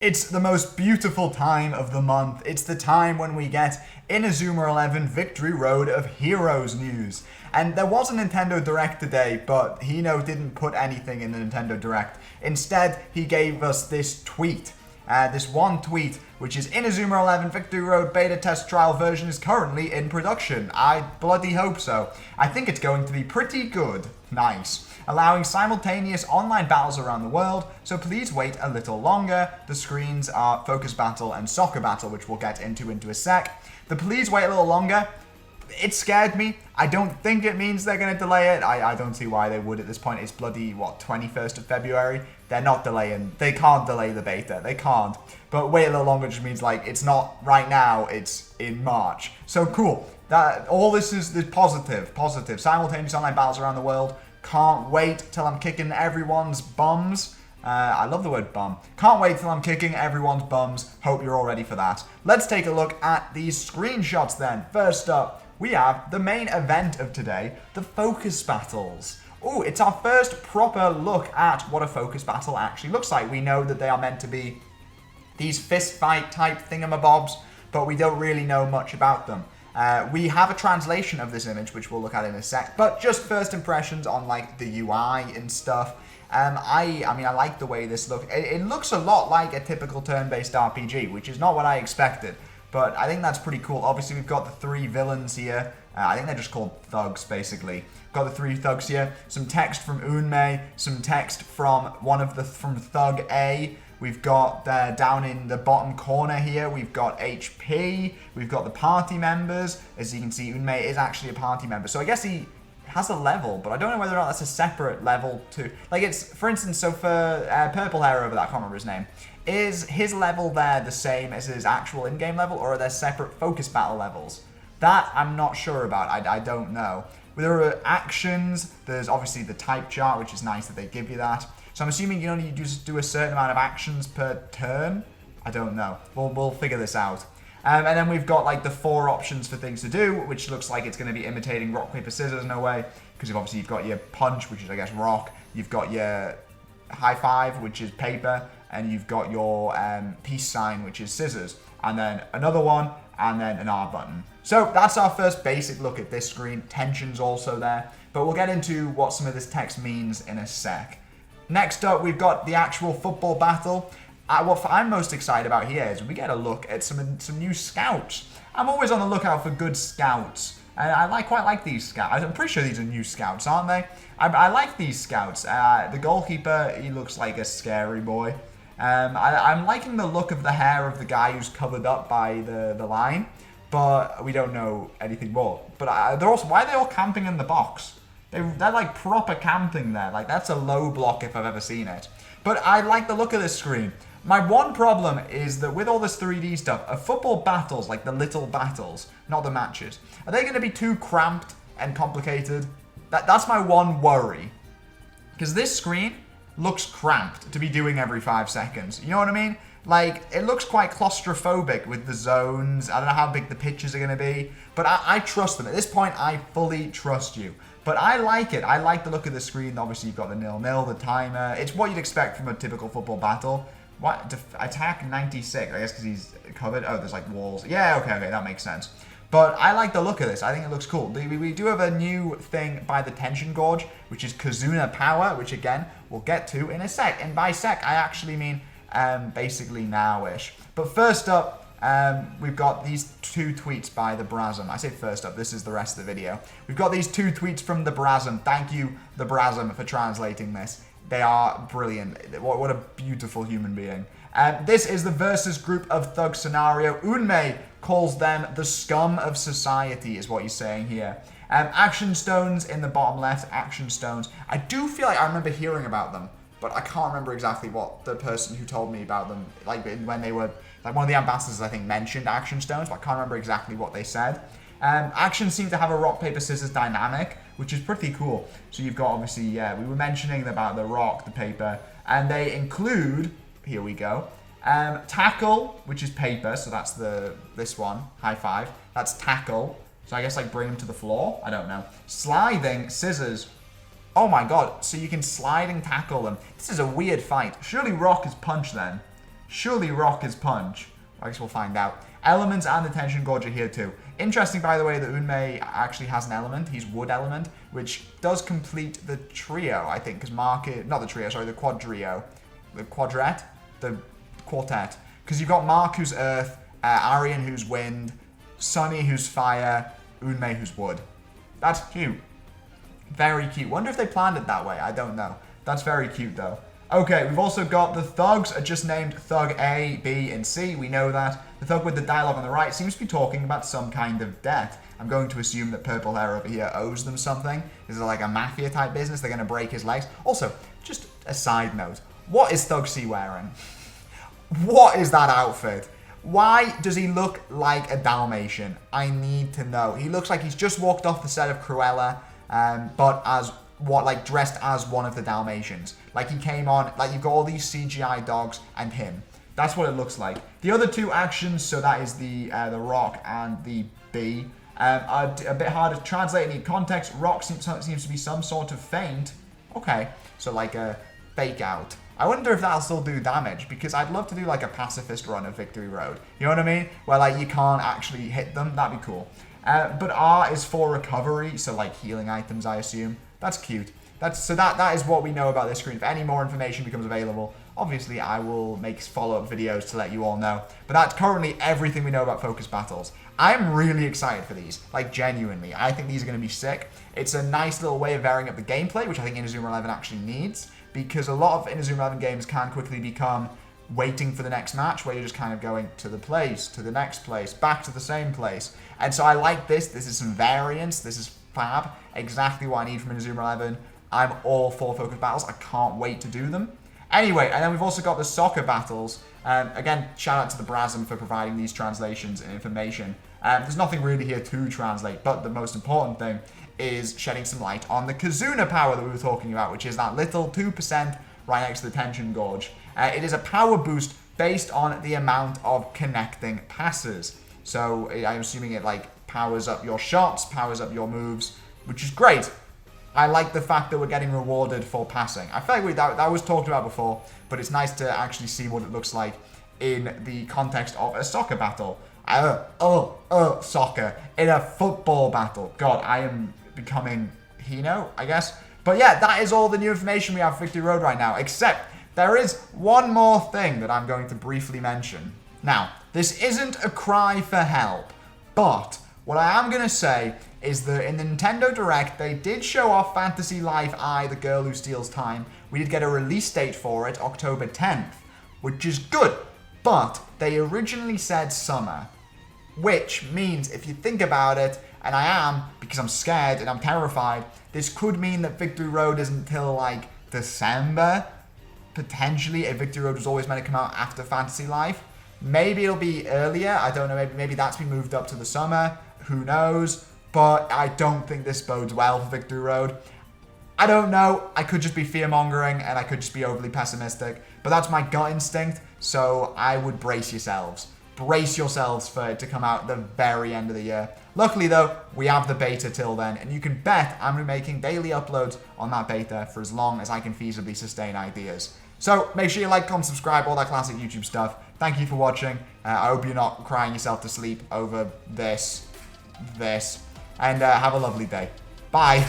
It's the most beautiful time of the month. It's the time when we get Inazuma 11 Victory Road of Heroes news. And there was a Nintendo Direct today, but Hino didn't put anything in the Nintendo Direct. Instead, he gave us this tweet. This one tweet, which is Inazuma 11 Victory Road beta test trial version is currently in production. I bloody hope so. I think it's going to be pretty good. Nice. Allowing simultaneous online battles around the world, so please wait a little longer. The screens are Focus Battle and Soccer Battle, which we'll get into a sec. The please wait a little longer, it scared me. I don't think it means they're going to delay it. I don't see why they would at this point. It's bloody, 21st of February? They're not delaying. They can't delay the beta. They can't. But wait a little longer just means, like, it's not right now. It's in March. So cool. All this is positive. Positive. Simultaneous online battles around the world. Can't wait till I'm kicking everyone's bums. I love the word bum. Can't wait till I'm kicking everyone's bums. Hope you're all ready for that. Let's take a look at these screenshots then. First up, we have the main event of today, the focus battles. Oh, it's our first proper look at what a focus battle actually looks like. We know that they are meant to be these fist fight type thingamabobs, but we don't really know much about them. We have a translation of this image, which we'll look at in a sec, but just first impressions on like the UI and stuff. I mean, I like the way this looks. It looks a lot like a typical turn-based RPG, which is not what I expected, but I think that's pretty cool. Obviously, we've got the three villains here. I think they're just called thugs, basically. Got the three thugs here. Some text from Unmei, some text from from Thug A. We've got down in the bottom corner here, we've got HP, we've got the party members. As you can see, Unmei is actually a party member. So I guess he has a level, but I don't know whether or not that's a separate level too. Like it's, for instance, so for purple hair over that, I can't remember his name. Is his level there the same as his actual in-game level, or are there separate focus battle levels? That I'm not sure about, I don't know. There are actions, there's obviously the type chart, which is nice that they give you that. So I'm assuming you only just do a certain amount of actions per turn? I don't know. We'll figure this out. And then we've got like the 4 options for things to do, which looks like it's going to be imitating rock, paper, scissors in a way. Because obviously you've got your punch, which is I guess rock. You've got your high five, which is paper. And you've got your peace sign, which is scissors. And then another one, and then an R button. So that's our first basic look at this screen. Tension's also there. But we'll get into what some of this text means in a sec. Next up, we've got the actual football battle. What I'm most excited about here is we get a look at some new scouts. I'm always on the lookout for good scouts. And I quite like these scouts. I'm pretty sure these are new scouts, aren't they? I like these scouts. The goalkeeper, he looks like a scary boy. I'm liking the look of the hair of the guy who's covered up by the line. But we don't know anything more. But they're also, why are they all camping in the box? They're like proper camping there. Like that's a low block if I've ever seen it. But I like the look of this screen. My one problem is that with all this 3D stuff, football battles, like the little battles, not the matches, are they going to be too cramped and complicated? That's my one worry. Because this screen looks cramped to be doing every 5 seconds. You know what I mean? Like, it looks quite claustrophobic with the zones. I don't know how big the pitches are going to be. But I trust them. At this point, I fully trust you. But I like it. I like the look of the screen. Obviously, you've got the 0-0, the timer. It's what you'd expect from a typical football battle. What? Attack 96. I guess because he's covered. Oh, there's like walls. Yeah, okay, that makes sense. But I like the look of this. I think it looks cool. We do have a new thing by the Tension Gorge, which is Kazuna Power, which again, we'll get to in a sec. And by sec, I actually mean basically now-ish. But first up, we've got these 2 tweets by the Brasm. I say first up, this is the rest of the video. We've got these 2 tweets from the Brasm. Thank you, the Brasm, for translating this. They are brilliant. What a beautiful human being. This is the versus group of thug scenario. Unmei calls them the scum of society, is what he's saying here. Action stones in the bottom left, action stones. I do feel like I remember hearing about them, but I can't remember exactly what the person who told me about them, like when they were, like one of the ambassadors I think mentioned action stones, but I can't remember exactly what they said. Actions seem to have a rock, paper, scissors dynamic, which is pretty cool. So you've got obviously, yeah, we were mentioning about the rock, the paper, and they include, here we go, tackle, which is paper, so that's this one, high five, that's tackle. So I guess like bring them to the floor, I don't know. Sliding, scissors. Oh my god, so you can slide and tackle them. This is a weird fight. Surely rock is punch then. Surely rock is punch. I guess we'll find out. Elements and the tension gorge are here too. Interesting, by the way, that Unmei actually has an element. He's wood element, which does complete the trio, I think, because Mark is... Not the trio, sorry, the quadrio. The quadret? The quartet. Because you've got Mark, who's earth, Orion, who's wind, Sunny, who's fire, Unmei, who's wood. That's cute. Very cute. Wonder if they planned it that way. I don't know. That's very cute, though. Okay, we've also got the thugs are just named Thug A, B, and C. We know that. The thug with the dialogue on the right seems to be talking about some kind of debt. I'm going to assume that purple hair over here owes them something. Is it like a mafia type business? They're going to break his legs. Also, just a side note. What is Thug C wearing? What is that outfit? Why does he look like a Dalmatian? I need to know. He looks like he's just walked off the set of Cruella, but as... like dressed as one of the Dalmatians. Like he came on, like you've got all these CGI dogs and him. That's what it looks like. The other two actions, so that is the rock and the bee, are a bit harder to translate in context. Rock seems to be some sort of feint. Okay, so like a fake out. I wonder if that'll still do damage, because I'd love to do like a pacifist run of Victory Road. You know what I mean? Where like you can't actually hit them. That'd be cool. But R is for recovery, so like healing items, I assume. That's cute. That is what we know about this screen. If any more information becomes available, obviously I will make follow-up videos to let you all know. But that's currently everything we know about Focus Battles. I'm really excited for these, like genuinely. I think these are going to be sick. It's a nice little way of varying up the gameplay, which I think Inazuma 11 actually needs, because a lot of Inazuma 11 games can quickly become waiting for the next match, where you're just kind of going to the place, to the next place, back to the same place. And so I like this. This is some variance. This is fab. Exactly what I need from Inazuma 11. I'm all for Focus Battles. I can't wait to do them. Anyway, and then we've also got the soccer battles. Again, shout out to the Brasm for providing these translations and information. There's nothing really here to translate, but the most important thing is shedding some light on the Kazuna power that we were talking about, which is that little 2% right next to the tension gorge. It is a power boost based on the amount of connecting passes. So I'm assuming it like powers up your shots, powers up your moves, which is great. I like the fact that we're getting rewarded for passing. I feel like that was talked about before, but it's nice to actually see what it looks like in the context of a soccer battle. Soccer. In a football battle. God, I am becoming Hino, I guess. But yeah, that is all the new information we have for Victory Road right now, except there is one more thing that I'm going to briefly mention. Now, this isn't a cry for help, but what I am going to say is that in the Nintendo Direct, they did show off Fantasy Life I, The Girl Who Steals Time. We did get a release date for it, October 10th, which is good, but they originally said summer, which means if you think about it, and I am, because I'm scared and I'm terrified, this could mean that Victory Road isn't until like December, potentially, if Victory Road was always meant to come out after Fantasy Life. Maybe it'll be earlier, I don't know, maybe that's been moved up to the summer, who knows, but I don't think this bodes well for Victory Road. I don't know, I could just be fear-mongering and I could just be overly pessimistic, but that's my gut instinct, so I would brace yourselves. Brace yourselves for it to come out at the very end of the year. Luckily though, we have the beta till then, and you can bet I'm going to be making daily uploads on that beta for as long as I can feasibly sustain ideas. So make sure you like, comment, subscribe, all that classic YouTube stuff. Thank you for watching. I hope you're not crying yourself to sleep over this, and have a lovely day. Bye.